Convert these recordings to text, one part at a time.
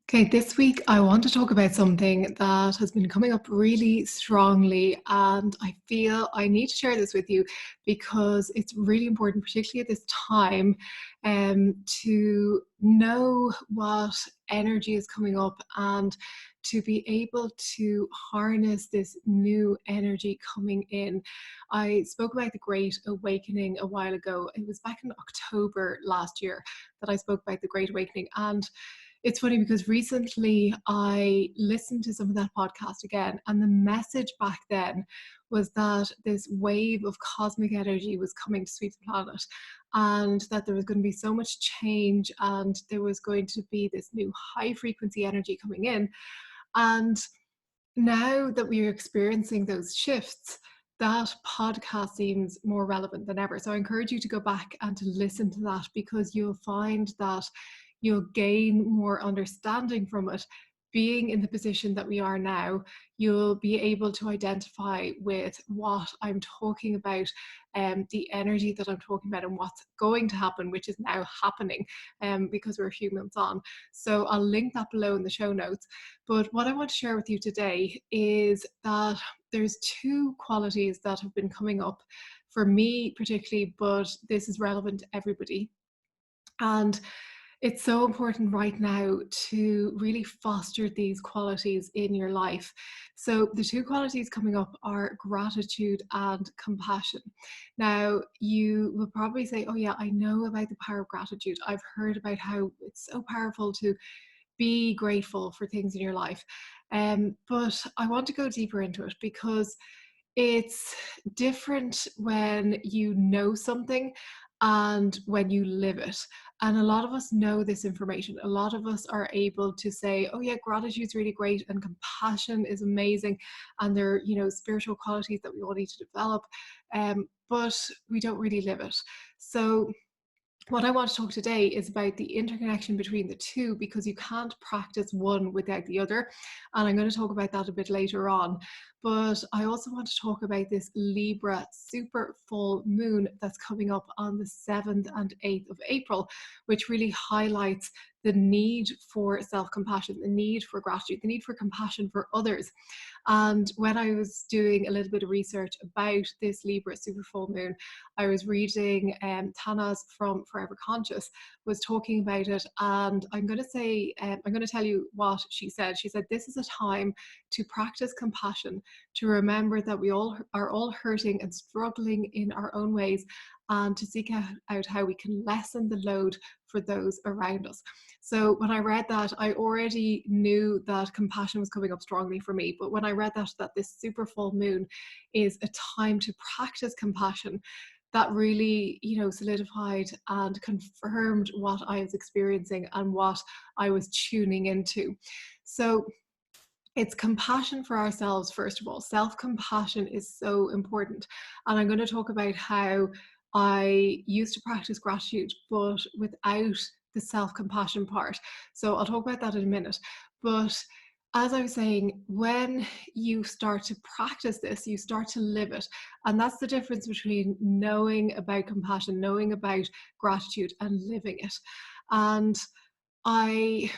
Okay, this week I want to talk about something that has been coming up really strongly, and I feel I need to share this with you because it's really important, particularly at this time, to know what energy is coming up and to be able to harness this new energy coming in. I spoke about the Great Awakening a while ago. It was back in October last year that I spoke about the Great Awakening, and it's funny because recently I listened to some of that podcast again, and the message back then was that this wave of cosmic energy was coming to sweep the planet, and that there was going to be so much change, and there was going to be this new high frequency energy coming in. And now that we are experiencing those shifts, that podcast seems more relevant than ever. So I encourage you to go back and to listen to that, because you'll find that you'll gain more understanding from it. Being in the position that we are now, you'll be able to identify with what I'm talking about, the energy that I'm talking about, and what's going to happen, which is now happening, because we're a few months on. So I'll link that below in the show notes. But what I want to share with you today is that there's two qualities that have been coming up for me particularly, but this is relevant to everybody. And it's so important right now to really foster these qualities in your life. So the two qualities coming up are gratitude and compassion. Now, you will probably say, oh yeah, I know about the power of gratitude. I've heard about how it's so powerful to be grateful for things in your life. But I want to go deeper into it, because it's different when you know something and when you live it. And a lot of us know this information. A lot of us are able to say, oh yeah, gratitude is really great and compassion is amazing, and they're, spiritual qualities that we all need to develop. But we don't really live it. So what I want to talk today is about the interconnection between the two, because you can't practice one without the other. And I'm going to talk about that a bit later on. But I also want to talk about this Libra super full moon that's coming up on the 7th and 8th of April, which really highlights the need for self-compassion, the need for gratitude, the need for compassion for others. And when I was doing a little bit of research about this Libra super full moon, I was reading Tana's from Forever Conscious was talking about it, and I'm going to tell you what she said. She said, this is a time to practice compassion, to remember that we all are all hurting and struggling in our own ways, and to seek out how we can lessen the load for those around us. So when I read that, I already knew that compassion was coming up strongly for me. But when I read that this super full moon is a time to practice compassion, that really, solidified and confirmed what I was experiencing and what I was tuning into. So it's compassion for ourselves, first of all. Self-compassion is so important. And I'm going to talk about how I used to practice gratitude, but without the self-compassion part. So I'll talk about that in a minute. But as I was saying, when you start to practice this, you start to live it. And that's the difference between knowing about compassion, knowing about gratitude, and living it. And I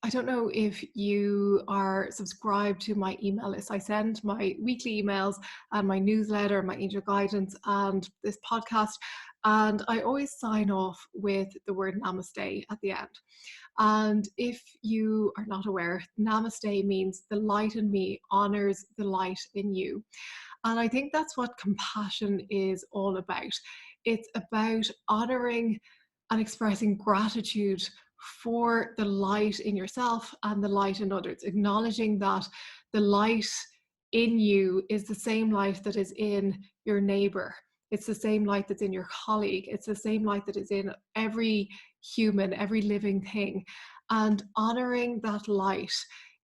don't know if you are subscribed to my email list. I send my weekly emails and my newsletter, my angel guidance, and this podcast. And I always sign off with the word namaste at the end. And if you are not aware, namaste means the light in me honors the light in you. And I think that's what compassion is all about. It's about honoring and expressing gratitude for the light in yourself and the light in others, acknowledging that the light in you is the same light that is in your neighbor. It's the same light that's in your colleague. It's the same light that is in every human, every living thing. And honoring that light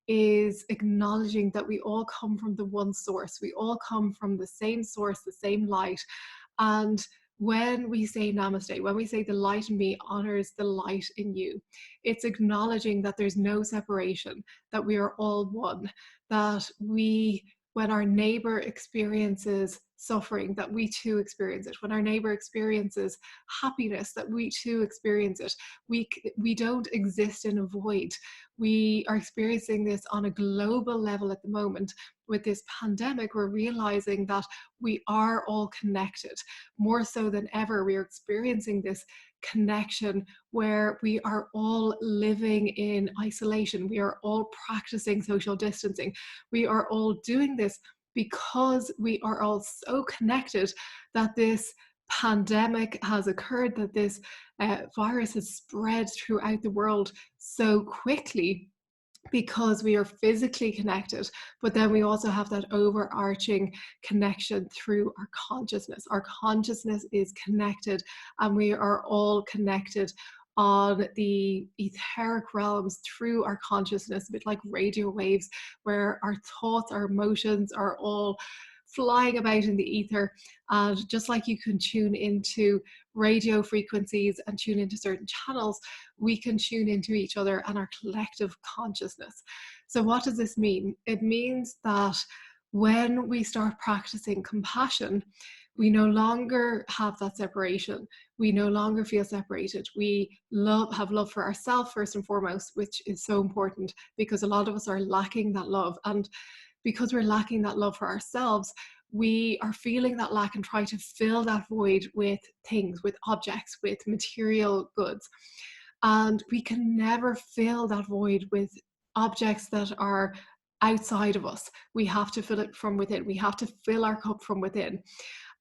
is acknowledging that we all come from the one source. We all come from the same source, the same light. And when we say namaste, when we say the light in me honors the light in you, it's acknowledging that there's no separation, that we are all one, that when our neighbor experiences suffering, that we too experience it. When our neighbor experiences happiness, that we too experience it. We don't exist in a void. We are experiencing this on a global level at the moment. With this pandemic, we're realizing that we are all connected. More so than ever, we are experiencing this connection where we are all living in isolation. We are all practicing social distancing. We are all doing this because we are all so connected, that this pandemic has occurred, that this virus has spread throughout the world so quickly, because we are physically connected, but then we also have that overarching connection through our consciousness. Our consciousness is connected, and we are all connected on the etheric realms through our consciousness, a bit like radio waves, where our thoughts, our emotions are all flying about in the ether. And just like you can tune into radio frequencies and tune into certain channels, we can tune into each other and our collective consciousness. So what does this mean? It means that when we start practicing compassion, we no longer have that separation. We no longer feel separated. We have love for ourselves first and foremost, which is so important, because a lot of us are lacking that love. And because we're lacking that love for ourselves, we are feeling that lack and try to fill that void with things, with objects, with material goods. And we can never fill that void with objects that are outside of us. We have to fill it from within. We have to fill our cup from within.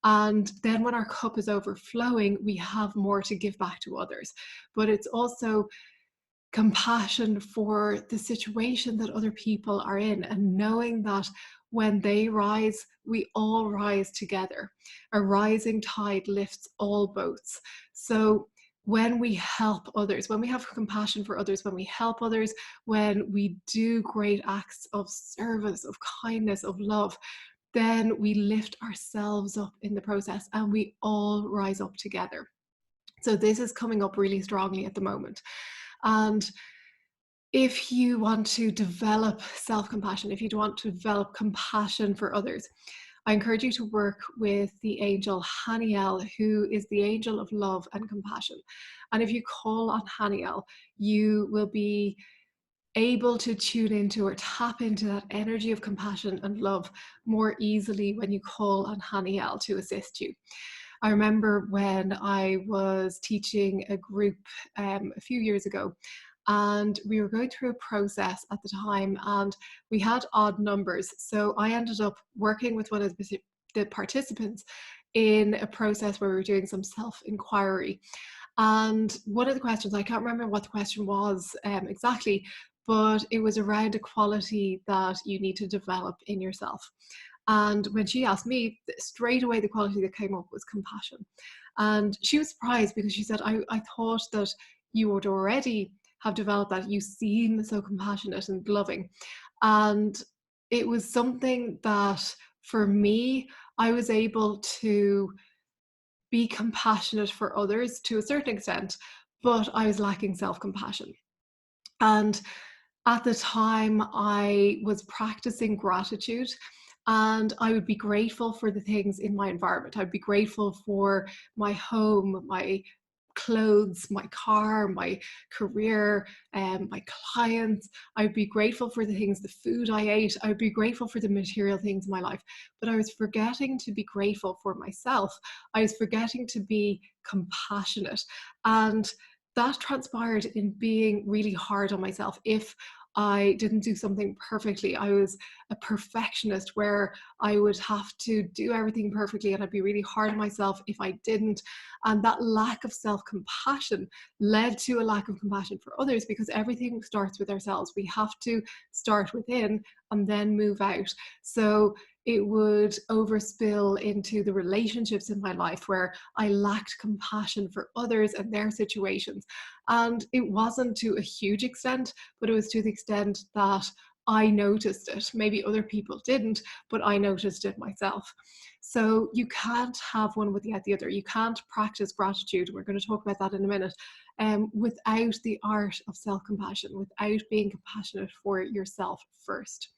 And then when our cup is overflowing, we have more to give back to others. But it's also compassion for the situation that other people are in, and knowing that when they rise, we all rise together. A rising tide lifts all boats. So when we help others, when we have compassion for others, when we help others, when we do great acts of service, of kindness, of love, then we lift ourselves up in the process, and we all rise up together. So this is coming up really strongly at the moment. And if you want to develop self-compassion, if you want to develop compassion for others, I encourage you to work with the angel Haniel, who is the angel of love and compassion. And if you call on Haniel, you will be able to tune into or tap into that energy of compassion and love more easily when you call on Haniel to assist you. I remember when I was teaching a group a few years ago, and we were going through a process at the time, and we had odd numbers. So I ended up working with one of the participants in a process where we were doing some self-inquiry. And one of the questions, I can't remember what the question was exactly, but it was around a quality that you need to develop in yourself. And when she asked me, straight away the quality that came up was compassion. And she was surprised, because she said, I thought that you would already have developed that. You seem so compassionate and loving. And it was something that, for me, I was able to be compassionate for others to a certain extent, but I was lacking self-compassion. And at the time, I was practicing gratitude, and I would be grateful for the things in my environment. I'd be grateful for my home, my clothes, my car, my career, my clients. I'd be grateful for the things, the food I ate. I'd be grateful for the material things in my life. But I was forgetting to be grateful for myself. I was forgetting to be compassionate. And that transpired in being really hard on myself. If I didn't do something perfectly, I was a perfectionist, where I would have to do everything perfectly, and I'd be really hard on myself if I didn't. And that lack of self-compassion led to a lack of compassion for others, because everything starts with ourselves. We have to start within and then move out. So it would overspill into the relationships in my life, where I lacked compassion for others and their situations. And it wasn't to a huge extent, but it was to the extent that I noticed it. Maybe other people didn't, but I noticed it myself. So you can't have one without the other. You can't practice gratitude, we're going to talk about that in a minute, without the art of self-compassion, without being compassionate for yourself first.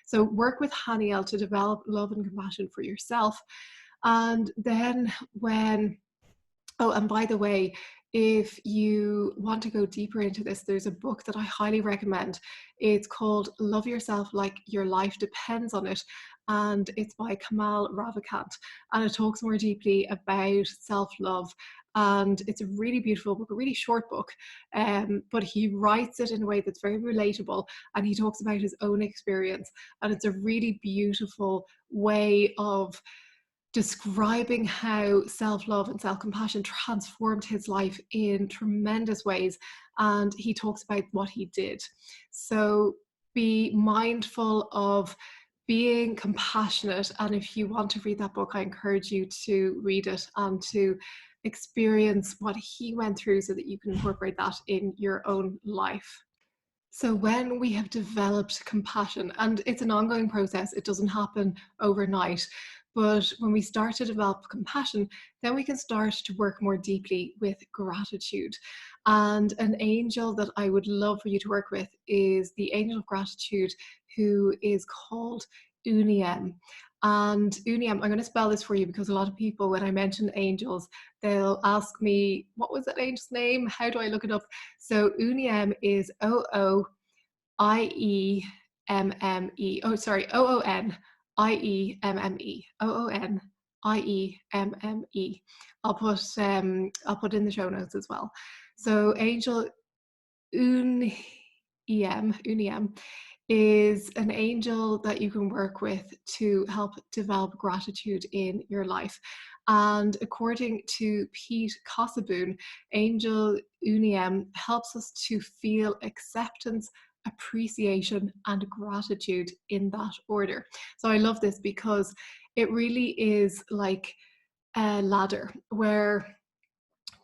So work with Haniel to develop love and compassion for yourself. And then when Oh, and by the way, if you want to go deeper into this, there's a book that I highly recommend. It's called Love Yourself Like Your Life Depends on It, and it's by Kamal Ravikant. And it talks more deeply about self-love. And it's a really beautiful book, a really short book, but he writes it in a way that's very relatable, and he talks about his own experience. And it's a really beautiful way of describing how self-love and self-compassion transformed his life in tremendous ways. And he talks about what he did. So be mindful of being compassionate. And if you want to read that book, I encourage you to read it and to experience what he went through so that you can incorporate that in your own life. So when we have developed compassion, and it's an ongoing process, it doesn't happen overnight, but when we start to develop compassion, then we can start to work more deeply with gratitude. And an angel that I would love for you to work with is the angel of gratitude, who is called Uniem. And Uniem, I'm going to spell this for you because a lot of people, when I mention angels, they'll ask me, what was that angel's name? How do I look it up? So Uniem is Ooniemme. Oh, sorry, Ooniemme. Ooniemme. I'll put in the show notes as well. So Angel Uniem, Uniem is an angel that you can work with to help develop gratitude in your life. And according to Pete Kossabun, Angel Uniem helps us to feel acceptance, appreciation, and gratitude in that order. So I love this because it really is like a ladder where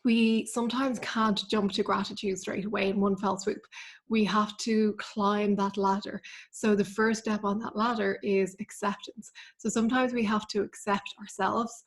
we sometimes can't jump to gratitude straight away in one fell swoop. We have to climb that ladder. So the first step on that ladder is acceptance. So sometimes we have to accept ourselves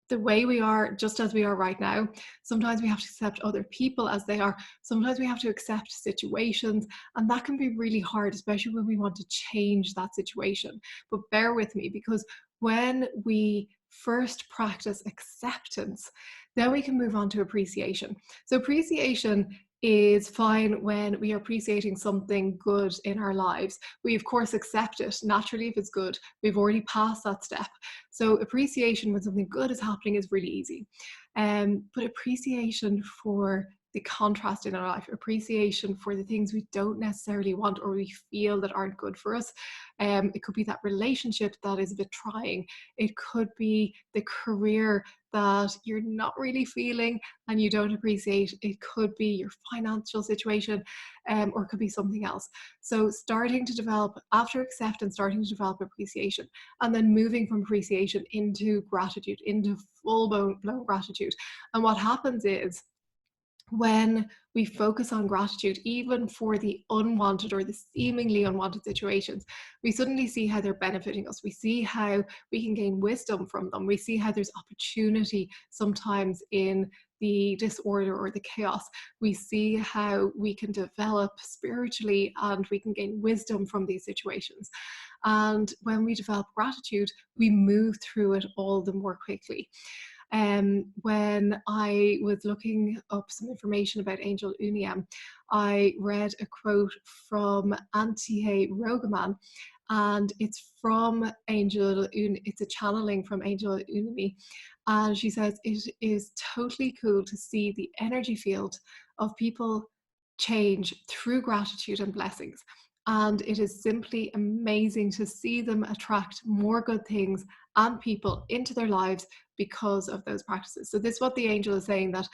the way we are, just as we are right now. Sometimes we have to accept other people as they are. Sometimes we have to accept situations, and that can be really hard, especially when we want to change that situation. But bear with me, because when we first practice acceptance, then we can move on to appreciation. So appreciation is fine when we are appreciating something good in our lives. We of course accept it naturally if it's good. We've already passed that step. So appreciation when something good is happening is really easy. But appreciation for the contrast in our life, appreciation for the things we don't necessarily want or we feel that aren't good for us. It could be that relationship that is a bit trying. It could be the career that you're not really feeling and you don't appreciate. It could be your financial situation, or it could be something else. So starting to develop, after acceptance, starting to develop appreciation, and then moving from appreciation into gratitude, into full-blown gratitude. And what happens is, when we focus on gratitude, even for the unwanted or the seemingly unwanted situations, we suddenly see how they're benefiting us. We see how we can gain wisdom from them. We see how there's opportunity sometimes in the disorder or the chaos. We see how we can develop spiritually and we can gain wisdom from these situations. And when we develop gratitude, we move through it all the more quickly. When I was looking up some information about Angel Uniem, I read a quote from Antje Rogeman, and it's from it's a channeling from Angel Unimi. And she says, it is totally cool to see the energy field of people change through gratitude and blessings. And it is simply amazing to see them attract more good things and people into their lives because of those practices. So this is what the angel is saying, that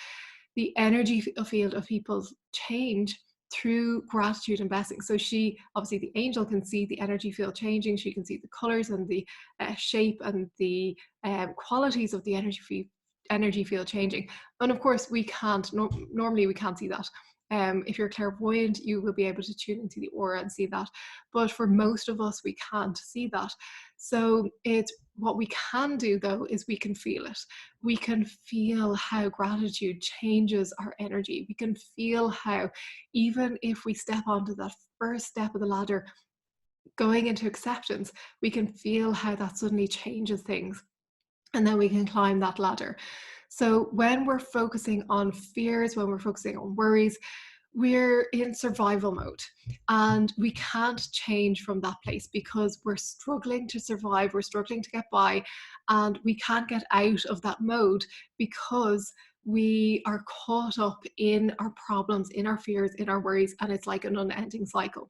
the energy field of people change through gratitude and blessing. So she, obviously the angel can see the energy field changing. She can see the colors and the shape and the qualities of the energy field changing. And of course we can't, normally we can't see that. If you're clairvoyant, you will be able to tune into the aura and see that. But for most of us, we can't see that. So it's, what we can do though, is we can feel it. We can feel how gratitude changes our energy. We can feel how, even if we step onto that first step of the ladder, going into acceptance, we can feel how that suddenly changes things. and then we can climb that ladder. So when we're focusing on fears, when we're focusing on worries, we're in survival mode, and we can't change from that place because we're struggling to survive, we're struggling to get by, and we can't get out of that mode because we are caught up in our problems, in our fears, in our worries, and it's like an unending cycle.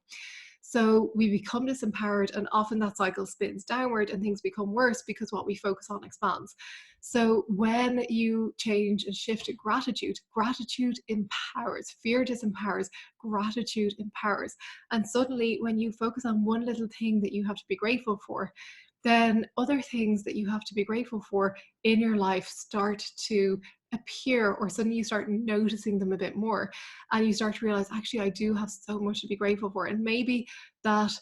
So we become disempowered, and often that cycle spins downward and things become worse because what we focus on expands. So when you change and shift to gratitude, gratitude empowers, fear disempowers, gratitude empowers. And suddenly, when you focus on one little thing that you have to be grateful for, then other things that you have to be grateful for in your life start to appear, or suddenly you start noticing them a bit more, and you start to realize, actually, I do have so much to be grateful for. And maybe that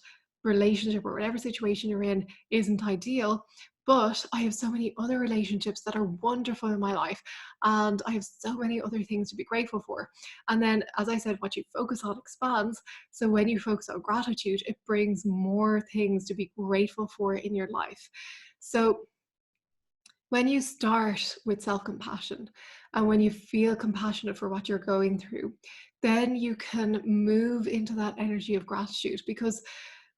relationship or whatever situation you're in isn't ideal, but I have so many other relationships that are wonderful in my life, and I have so many other things to be grateful for. And then, as I said, what you focus on expands. So when you focus on gratitude, it brings more things to be grateful for in your life. So when you start with self compassion, and when you feel compassionate for what you're going through, then you can move into that energy of gratitude, because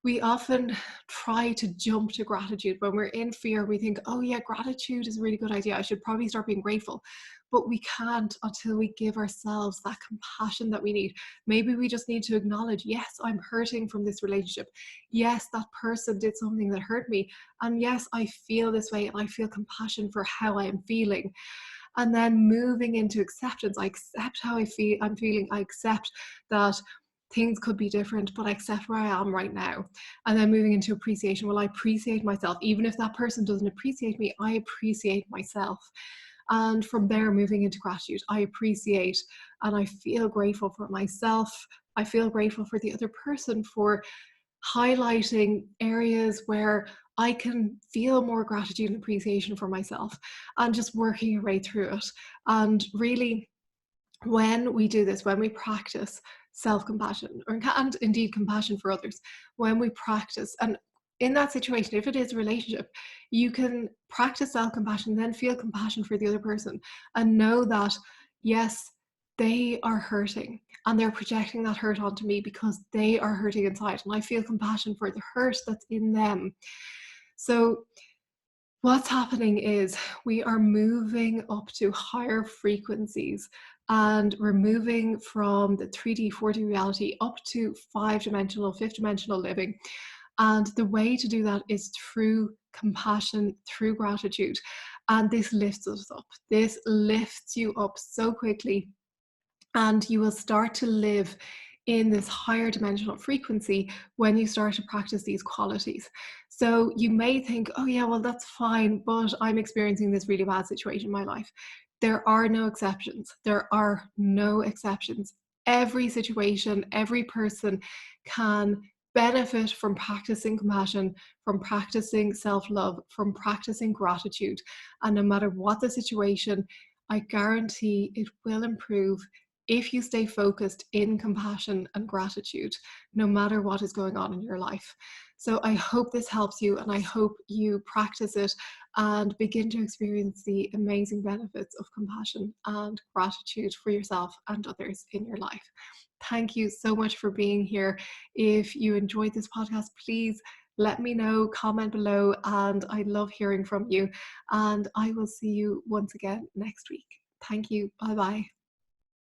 we often try to jump to gratitude when we're in fear. We think, oh yeah, gratitude is a really good idea, I should probably start being grateful. But we can't until we give ourselves that compassion that we need. Maybe we just need to acknowledge, yes, I'm hurting from this relationship. Yes, that person did something that hurt me. And yes, I feel this way, and I feel compassion for how I am feeling. And then moving into acceptance. I accept how I'm feeling. I accept that things could be different, but I accept where I am right now. And then moving into appreciation. Well, I appreciate myself. Even if that person doesn't appreciate me, I appreciate myself. And from there, moving into gratitude. I appreciate and I feel grateful for myself. I feel grateful for the other person for highlighting areas where I can feel more gratitude and appreciation for myself, and just working your way through it. And really, when we do this, when we practice self-compassion, and indeed compassion for others, when we practice, and in that situation, if it is a relationship, you can practice self-compassion, then feel compassion for the other person, and know that, yes, they are hurting, and they're projecting that hurt onto me because they are hurting inside, and I feel compassion for the hurt that's in them. So what's happening is we are moving up to higher frequencies, and we're moving from the 3D, 4D reality up to five-dimensional, fifth-dimensional living. And the way to do that is through compassion, through gratitude. And this lifts us up. This lifts you up so quickly, and you will start to live in this higher dimensional frequency when you start to practice these qualities. So you may think, oh yeah, well, that's fine, but I'm experiencing this really bad situation in my life. There are no exceptions. There are no exceptions. Every situation, every person can benefit from practicing compassion, from practicing self-love, from practicing gratitude. And no matter what the situation, I guarantee it will improve if you stay focused in compassion and gratitude, no matter what is going on in your life. So I hope this helps you, and I hope you practice it and begin to experience the amazing benefits of compassion and gratitude for yourself and others in your life. Thank you so much for being here. If you enjoyed this podcast, please let me know, comment below, and I love hearing from you. And I will see you once again next week. Thank you. Bye bye.